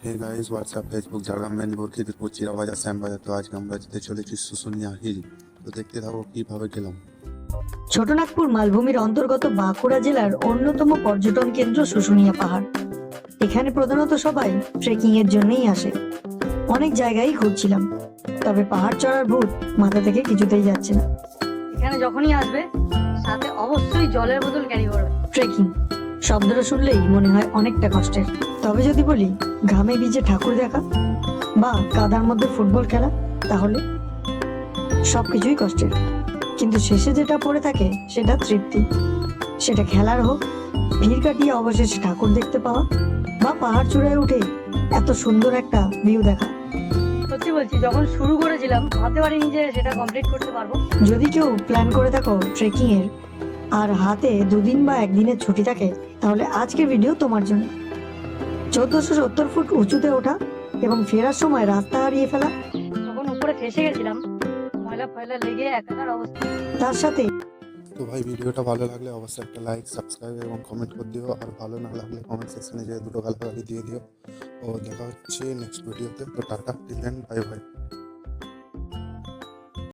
हे guys WhatsApp Facebook Jhargram Medinipur Khidirpur Chirabazar Shyambazar. তো আজকে আমরা যেতে চলেছি শুশুনিয়া হিল। তো দেখতে থাকো কিভাবে গেলাম। ছোটনাগপুর মালভূমির অন্তর্গত বাঁকুড়া জেলার অন্যতম পর্যটন কেন্দ্র শুশুনিয়া পাহাড়। এখানে প্রধানত সবাই ট্রেকিং এর জন্যই আসে। অনেক জায়গায় ঘুরছিলাম, তবে পাহাড় চড়ার ভূত মাথা থেকে কিছুতেই যাচ্ছে না। এখানে যখনই আসবে সাথে অবশ্যই জলের বোতল ক্যারি করবে। ট্রেকিং শব্দটা শুনলেই মনে হয় অনেকটা কষ্টের, তবে যদি বলি ঘামে ভিজে ঠাকুর দেখা বা কাদার মধ্যে ফুটবল খেলা, তাহলে সবকিছুই কষ্টের, কিন্তু শেষে যেটা পড়ে থাকে সেটা তৃপ্তি। সেটা খেলার হোক, ভিড় কাটিয়ে অবশেষে ঠাকুর দেখতে পাওয়া, বা পাহাড় চূড়ায় উঠে এত সুন্দর একটা ভিউ দেখা। সত্যি বলছি, যখন শুরু করেছিলাম ভাবতে পারিনি যে সেটা কমপ্লিট করতে পারবো। যদি কেউ প্ল্যান করে থাকো ট্রেকিং এর আর হাতে দুদিন বা একদিনের ছুটি থাকে, তাহলে আজকের ভিডিও তোমার জন্য। 1470 ফুট উঁচুতে ওঠা এবং ফেরার সময় রাস্তা হারিয়ে ফেলা, তখন উপরে ফেসে গেছিলাম, ময়লা ফয়লা লেগে একাকার অবস্থা। তার সাথে তো ভাই ভিডিওটা ভালো লাগলে অবশ্যই একটা লাইক সাবস্ক্রাইব এবং কমেন্ট করে দিও, আর ভালো না লাগলে কমেন্ট সেকশনে যেয়ে দুটো গালাগালি দিয়ে দিও। ও দেখা হচ্ছে নেক্সট ভিডিওতে। তো tata, till then, bye by.